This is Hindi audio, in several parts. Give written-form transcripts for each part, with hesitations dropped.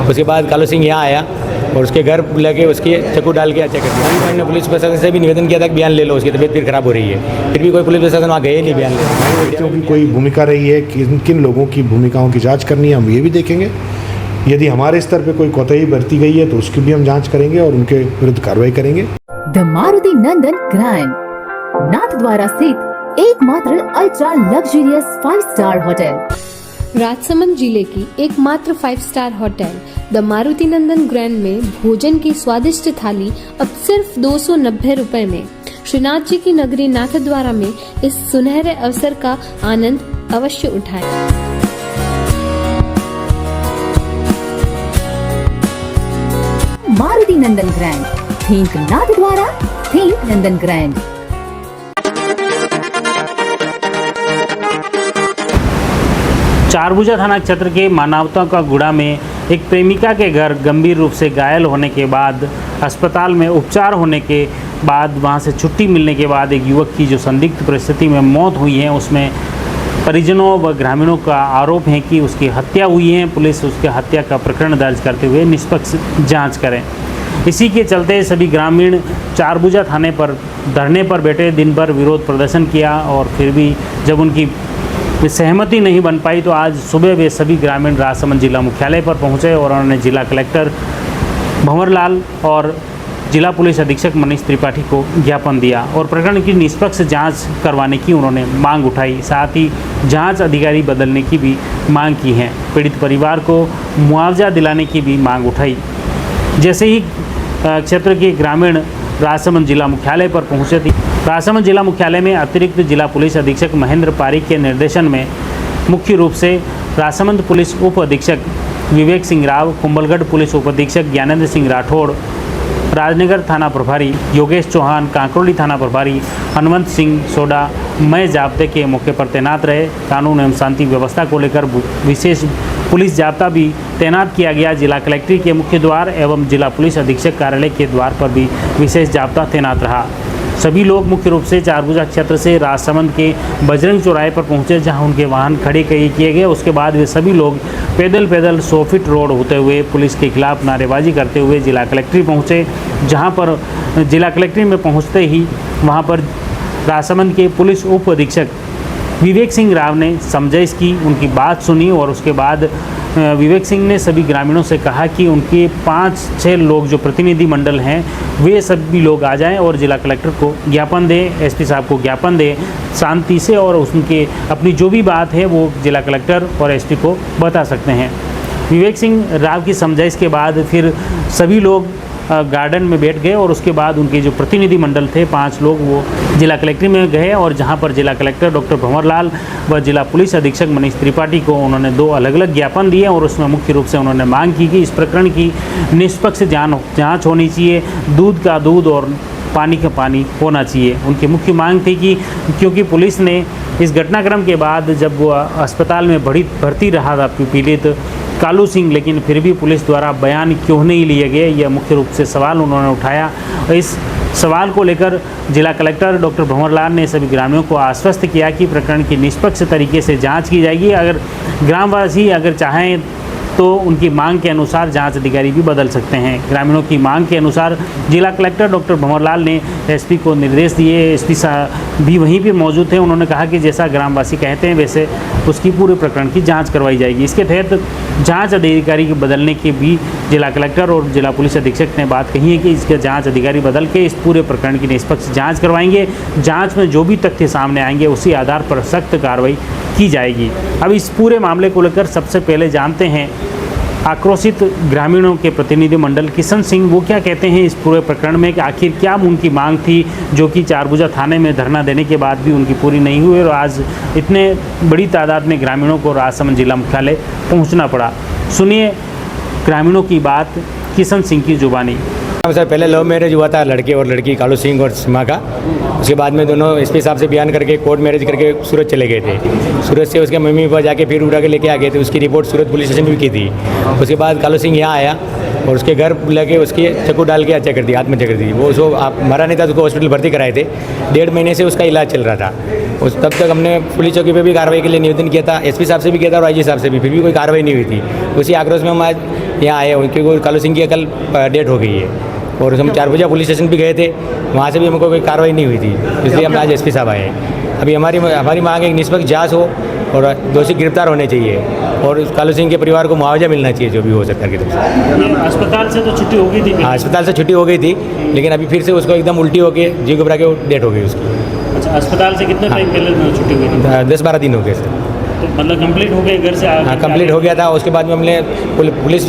उसके बाद कालू सिंह यहाँ आया और उसके घर लेके उसके चाकू डाल के हत्या कर दिया। मैंने पुलिस प्रशासन से भी निवेदन किया था कि बयान ले लो, उसकी तबीयत फिर खराब हो रही है, फिर भी कोई पुलिस प्रशासन वहाँ गए नहीं बयान ले। लड़कियों की कोई भूमिका रही है, किन किन लोगों की भूमिकाओं की जांच करनी है, हम ये भी देखेंगे। यदि हमारे स्तर पे कोई कोताही बरती गई है तो उसकी भी हम जांच करेंगे और उनके विरुद्ध कार्रवाई करेंगे। The Maruti Nandan grand, Nathdwara स्थित एकमात्र ultra luxurious 5 star hotel. Rajsamand जिले की एकमात्र 5 star hotel the Maruti Nandan grand में भोजन की स्वादिष्ट थाली अब सिर्फ 290 रुपए में। श्रीनाथ जी की नगरी नाथद्वारा में इस सुनहरे अवसर का आनंद अवश्य उठाएं। मारुति नंदन ग्रैंड, थिंक नाथद्वारा, थिंक नंदन ग्रैंड। चारभुजा थाना क्षेत्र के मानवता का गुड़ा में एक प्रेमिका के घर गंभीर रूप से घायल होने के बाद अस्पताल में उपचार होने के बाद वहां से छुट्टी मिलने के बाद एक युवक की जो संदिग्ध परिस्थिति में मौत हुई है, उसमें परिजनों व ग्रामीणों का आरोप है कि उसकी हत्या हुई है। पुलिस उसके हत्या का प्रकरण दर्ज करते हुए निष्पक्ष जाँच करें। इसी के चलते सभी ग्रामीण चारभुजा थाने पर धरने पर बैठे दिन भर विरोध प्रदर्शन किया और फिर भी जब उनकी सहमति नहीं बन पाई तो आज सुबह वे सभी ग्रामीण राजसमंद जिला मुख्यालय पर पहुंचे और उन्होंने जिला कलेक्टर भंवरलाल और जिला पुलिस अधीक्षक मनीष त्रिपाठी को ज्ञापन दिया और प्रकरण की निष्पक्ष जांच करवाने की उन्होंने मांग उठाई। साथ ही जांच अधिकारी बदलने की भी मांग की है। पीड़ित परिवार को मुआवजा दिलाने की भी मांग उठाई। जैसे ही क्षेत्र के ग्रामीण राजसमंद जिला मुख्यालय पर पहुंचे थे, राजसमंद जिला मुख्यालय में अतिरिक्त जिला पुलिस अधीक्षक महेंद्र पारिक के निर्देशन में मुख्य रूप से राजसमंद पुलिस उप अधीक्षक विवेक सिंह राव, कुंभलगढ़ पुलिस उप अधीक्षक ज्ञानेंद्र सिंह राठौड़, राजनगर थाना प्रभारी योगेश चौहान, कांकरोली थाना प्रभारी हनुमंत सिंह सोडा मय जाब्ते के मौके पर तैनात रहे। कानून एवं शांति व्यवस्था को लेकर विशेष पुलिस जाब्ता भी तैनात किया गया। जिला कलेक्ट्री के मुख्य द्वार एवं जिला पुलिस अधीक्षक कार्यालय के द्वार पर भी विशेष जाब्ता तैनात रहा। सभी लोग मुख्य रूप से चारभुजा क्षेत्र से राजसमंद के बजरंग चौराहे पर पहुंचे, जहां उनके वाहन खड़े किए गए। उसके बाद वे सभी लोग पैदल 100 फीट रोड होते हुए पुलिस के खिलाफ नारेबाजी करते हुए जिला कलेक्ट्री पहुंचे, जहां पर जिला कलेक्ट्री में पहुंचते ही वहां पर राजसमंद के पुलिस उप अधीक्षक विवेक सिंह राव ने समझाइश की, उनकी बात सुनी और उसके बाद विवेक सिंह ने सभी ग्रामीणों से कहा कि उनके 5-6 लोग जो प्रतिनिधि मंडल हैं वे सभी लोग आ जाएं और जिला कलेक्टर को ज्ञापन दें, एसपी साहब को ज्ञापन दें शांति से और उनके अपनी जो भी बात है वो जिला कलेक्टर और एसपी को बता सकते हैं। विवेक सिंह राव की समझाइश के बाद फिर सभी लोग गार्डन में बैठ गए और उसके बाद उनके जो प्रतिनिधि मंडल थे 5 लोग वो जिला कलेक्ट्री में गए और जहां पर जिला कलेक्टर डॉक्टर भंवरलाल व जिला पुलिस अधीक्षक मनीष त्रिपाठी को उन्होंने 2 अलग-अलग ज्ञापन दिए और उसमें मुख्य रूप से उन्होंने मांग की कि इस प्रकरण की निष्पक्ष जांच होनी चाहिए, दूध का दूध और पानी का पानी होना चाहिए। उनकी मुख्य मांग थी कि क्योंकि पुलिस ने इस घटनाक्रम के बाद जब वो अस्पताल में भर्ती रहा था पीड़ित कालू सिंह, लेकिन फिर भी पुलिस द्वारा बयान क्यों नहीं लिए गए, यह मुख्य रूप से सवाल उन्होंने उठाया। इस सवाल को लेकर जिला कलेक्टर डॉक्टर भंवरलाल ने सभी ग्रामीणों को आश्वस्त किया कि प्रकरण की निष्पक्ष तरीके से जांच की जाएगी। अगर ग्रामवासी अगर चाहें तो उनकी मांग के अनुसार जांच अधिकारी भी बदल सकते हैं। ग्रामीणों की मांग के अनुसार जिला कलेक्टर डॉक्टर भंवरलाल ने एसपी को निर्देश दिए। एसपी साहब भी वहीं पे मौजूद थे। उन्होंने कहा कि जैसा ग्रामवासी कहते हैं वैसे उसकी पूरे प्रकरण की जांच करवाई जाएगी। इसके तहत जांच अधिकारी के बदलने की भी जिला कलेक्टर और जिला पुलिस अधीक्षक ने बात कही है कि इसके जाँच अधिकारी बदल के इस पूरे प्रकरण की निष्पक्ष जाँच करवाएंगे। जाँच में जो भी तथ्य सामने आएंगे उसी आधार पर सख्त कार्रवाई की जाएगी। अब इस पूरे मामले को लेकर सबसे पहले जानते हैं आक्रोशित ग्रामीणों के प्रतिनिधि मंडल किशन सिंह वो क्या कहते हैं इस पूरे प्रकरण में कि आखिर क्या उनकी मांग थी जो कि चारभुजा थाने में धरना देने के बाद भी उनकी पूरी नहीं हुई और आज इतने बड़ी तादाद में ग्रामीणों को राजसमंद जिला मुख्यालय पहुंचना पड़ा। सुनिए ग्रामीणों की बात किशन सिंह की जुबानी। सर पहले लव मैरिज हुआ था लड़के और लड़की कालू सिंह और सीमा का। उसके बाद में दोनों एसपी साहब से बयान करके कोर्ट मैरिज करके सूरत चले गए थे। सूरत से उसके मम्मी पापा जाके फिर उड़ा के लेके आ गए थे। उसकी रिपोर्ट सूरत पुलिस स्टेशन भी की थी। उसके बाद कालू सिंह यहाँ आया और उसके घर लेके उसकी चाकू डाल के हत्या कर दी, आत्महत्या कर दी। वो उसको मरा नहीं था, उसको हॉस्पिटल भर्ती कराए थे। 1.5 महीने से उसका इलाज चल रहा था। उस तब तक हमने पुलिस चौकी पे भी कार्रवाई के लिए निवेदन किया था, एसपी साहब से भी किया था और आईजी साहब से भी, फिर भी कोई कार्रवाई नहीं हुई थी। उसी आक्रोश में हम आज यहाँ आए, उनके कालू सिंह की कल डेट हो गई है। और हम 4 बजे पुलिस स्टेशन भी गए थे, वहाँ से भी हमको कोई कार्रवाई नहीं हुई थी, इसलिए हम आज एसपी साहब आए। अभी हमारी मांग है कि निष्पक्ष जाँच हो और दोषी गिरफ्तार होने चाहिए और कालू सिंह के परिवार को मुआवजा मिलना चाहिए, जो भी हो सरकार की तरफ से। अस्पताल से तो छुट्टी हो गई थी? हाँ, अस्पताल से छुट्टी हो गई थी, लेकिन अभी फिर से उसको एकदम उल्टी होके जी घबरा के डेट हो गई उसकी। अच्छा, अस्पताल से कितने टाइम पहले छुट्टी हुई थी? 10-12 दिन हो गए सर। तो मतलब कंप्लीट हो गए घर से? हाँ, कंप्लीट हो गया था। उसके बाद में हमने पुलिस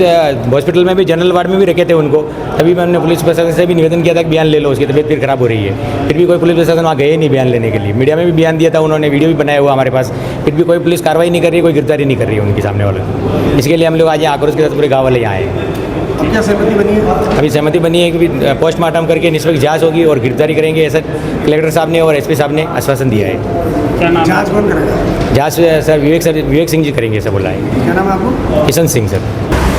हॉस्पिटल में भी, जनरल वार्ड में भी रखे थे उनको। तभी हमने पुलिस प्रशासन से भी निवेदन किया था कि बयान ले लो, उसकी तबीयत फिर खराब हो रही है। फिर भी कोई पुलिस प्रशासन वहाँ गए नहीं बयान लेने के लिए। मीडिया में भी बयान दिया था उन्होंने, वीडियो भी बनाया हुआ हमारे पास, फिर भी कोई पुलिस कार्रवाई नहीं कर रही है, कोई गिरफ्तारी नहीं कर रही है उनके सामने वालों की। इसके लिए हम लोग आज यहाँ आक्रोश के साथ पूरे गाँव वाले यहाँ आए। क्या सहमति बनी है? अभी सहमति बनी है कि पोस्टमार्टम करके निष्पक्ष जाँच होगी और गिरफ्तारी करेंगे, ऐसा कलेक्टर साहब ने और एसपी साहब ने आश्वासन दिया है। क्या नाम? जांच कौन करेगा? जाँच सर विवेक सिंह जी करेंगे, ऐसा बोला है। क्या नाम है आपको? किशन सिंह सर।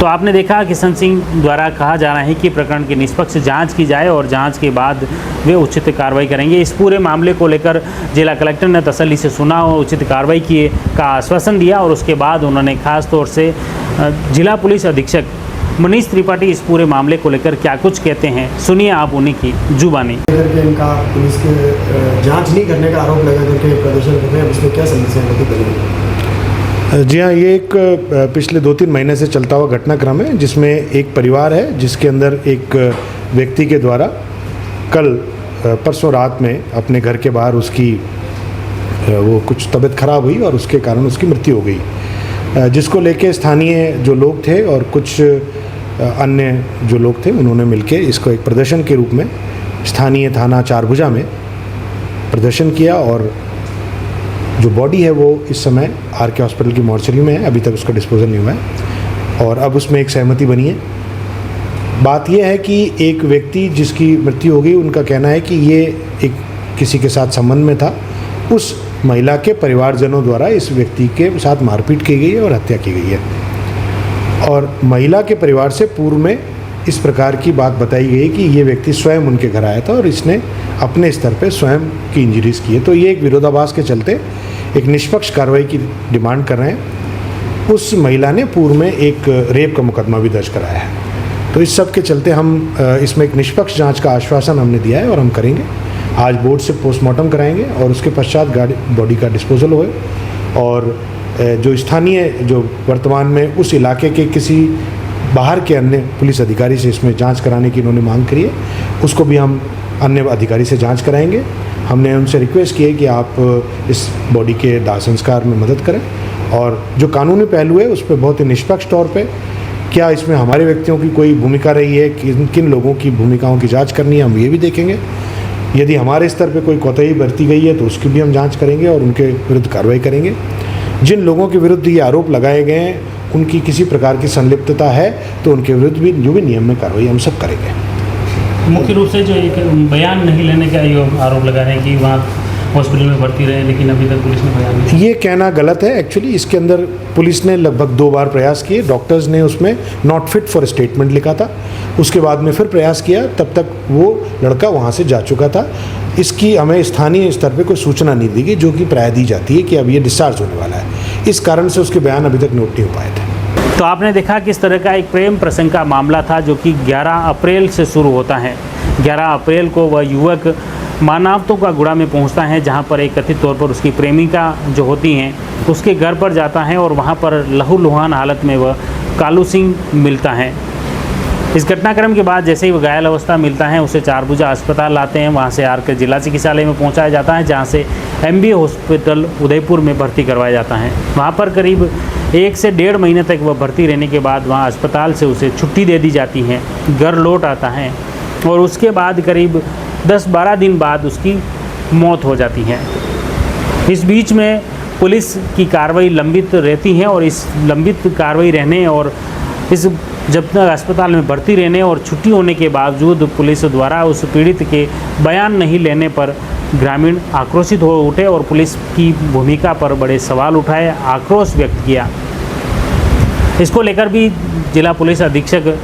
तो आपने देखा किशन सिंह द्वारा कहा जा रहा है कि प्रकरण की निष्पक्ष जांच की जाए और जांच के बाद वे उचित कार्रवाई करेंगे। इस पूरे मामले को लेकर जिला कलेक्टर ने तसल्ली से सुना और उचित कार्रवाई किए का आश्वासन दिया और उसके बाद उन्होंने खास तौर से जिला पुलिस अधीक्षक मनीष त्रिपाठी इस पूरे मामले को लेकर क्या कुछ कहते हैं, सुनिए आप उन्हीं की जुबानी। इनका पुलिस के जांच नहीं करने का आरोप लगा करके प्रदर्शन कर रहे हैं, इसमें क्या समस्या बनी? जी हाँ, ये एक पिछले 2-3 महीने से चलता हुआ घटनाक्रम है, जिसमें एक परिवार है जिसके अंदर एक व्यक्ति के द्वारा कल परसों रात में अपने घर के बाहर उसकी वो कुछ तबीयत खराब हुई और उसके कारण उसकी मृत्यु हो गई, जिसको लेके स्थानीय जो लोग थे और कुछ अन्य जो लोग थे उन्होंने मिलके इसको एक प्रदर्शन के रूप में स्थानीय थाना चारभुजा में प्रदर्शन किया। और जो बॉडी है वो इस समय आरके हॉस्पिटल की मॉर्चरी में है, अभी तक उसका डिस्पोजल नहीं हुआ है और अब उसमें एक सहमति बनी है। बात यह है कि एक व्यक्ति जिसकी मृत्यु हो गई, उनका कहना है कि ये एक किसी के साथ संबंध में था, उस महिला के परिवारजनों द्वारा इस व्यक्ति के साथ मारपीट की गई है और हत्या की गई है। और महिला के परिवार से पूर्व में इस प्रकार की बात बताई गई कि ये व्यक्ति स्वयं उनके घर आया था और इसने अपने स्तर पे स्वयं की इंजरीज की है। तो ये एक विरोधाभास के चलते एक निष्पक्ष कार्रवाई की डिमांड कर रहे हैं। उस महिला ने पूर्व में एक रेप का मुकदमा भी दर्ज कराया है। तो इस सब के चलते हम इसमें एक निष्पक्ष जांच का आश्वासन हमने दिया है और हम करेंगे। आज बोर्ड से पोस्टमार्टम कराएंगे और उसके पश्चात बॉडी का डिस्पोजल होए और जो स्थानीय जो वर्तमान में उस इलाके के किसी बाहर के अन्य पुलिस अधिकारी से इसमें जांच कराने की इन्होंने मांग करी है, उसको भी हम अन्य अधिकारी से जांच कराएंगे। हमने उनसे रिक्वेस्ट की है कि आप इस बॉडी के दाह संस्कार में मदद करें और जो कानूनी पहलू है उस पर बहुत ही निष्पक्ष तौर पे क्या इसमें हमारे व्यक्तियों की कोई भूमिका रही है, किन लोगों की भूमिकाओं की जाँच करनी है, हम ये भी देखेंगे। यदि हमारे स्तर पे कोई कोताही बरती गई है तो उसकी भी हम जांच करेंगे और उनके विरुद्ध कार्रवाई करेंगे। जिन लोगों के विरुद्ध ये आरोप लगाए गए हैं उनकी किसी प्रकार की संलिप्तता है तो उनके विरुद्ध भी जो भी नियम में कार्रवाई हम सब करेंगे। मुख्य रूप से जो एक बयान नहीं लेने का ये आरोप लगा रहे हैं कि वहाँ हॉस्पिटल में भर्ती रहे, लेकिन अभी तक पुलिस ने बयान नहीं। ये कहना गलत है। एक्चुअली इसके अंदर पुलिस ने लगभग 2 बार प्रयास किए, डॉक्टर्स ने उसमें नॉट फिट फॉर स्टेटमेंट लिखा था, उसके बाद में फिर प्रयास किया, तब तक वो लड़का वहाँ से जा चुका था। इसकी हमें स्थानीय स्तर पे कोई सूचना नहीं दी गई, जो कि प्राय दी जाती है कि अब ये डिस्चार्ज होने वाला है। इस कारण से उसके बयान अभी तक नोट नहीं हो पाए थे। तो आपने देखा किस तरह का एक प्रेम प्रसंग का मामला था जो कि 11 अप्रैल से शुरू होता है। 11 अप्रैल को वह युवक मानवतों का गुड़ा में पहुंचता है, जहां पर एक कथित तौर पर उसकी प्रेमिका जो होती हैं उसके घर पर जाता है और वहां पर लहूलुहान हालत में वह कालू सिंह मिलता है। इस घटनाक्रम के बाद जैसे ही वो घायल अवस्था मिलता है उसे चारभुजा अस्पताल लाते हैं, वहाँ से आरके जिला चिकित्सालय में पहुँचाया जाता है, जहाँ से MBA हॉस्पिटल उदयपुर में भर्ती करवाया जाता है। वहाँ पर करीब 1 से 1.5 महीने तक वह भर्ती रहने के बाद वहाँ अस्पताल से उसे छुट्टी दे दी जाती है, घर लौट आता है और उसके बाद करीब 10-12 दिन बाद उसकी मौत हो जाती है। इस बीच में पुलिस की कार्रवाई लंबित रहती है और इस लंबित कार्रवाई रहने और इस जब तक अस्पताल में भर्ती रहने और छुट्टी होने के बावजूद पुलिस द्वारा उस पीड़ित के बयान नहीं लेने पर ग्रामीण आक्रोशित हो उठे और पुलिस की भूमिका पर बड़े सवाल उठाए, आक्रोश व्यक्त किया। इसको लेकर भी जिला पुलिस अधीक्षक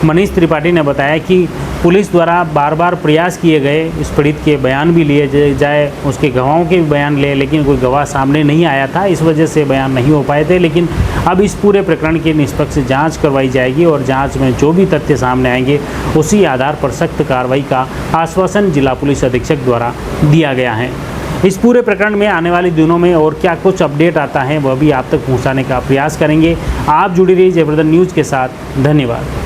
मनीष त्रिपाठी ने बताया कि पुलिस द्वारा बार बार प्रयास किए गए, इस पीड़ित के बयान भी लिए जाए, उसके गवाहों के भी बयान ले, लेकिन कोई गवाह सामने नहीं आया था, इस वजह से बयान नहीं हो पाए थे। लेकिन अब इस पूरे प्रकरण की निष्पक्ष जांच करवाई जाएगी और जांच में जो भी तथ्य सामने आएंगे उसी आधार पर सख्त कार्रवाई का आश्वासन जिला पुलिस अधीक्षक द्वारा दिया गया है। इस पूरे प्रकरण में आने वाले दिनों में और क्या कुछ अपडेट आता है वह भी आप तक पहुंचाने का प्रयास करेंगे। आप जुड़ी रहिए जयवर्धन न्यूज़ के साथ। धन्यवाद।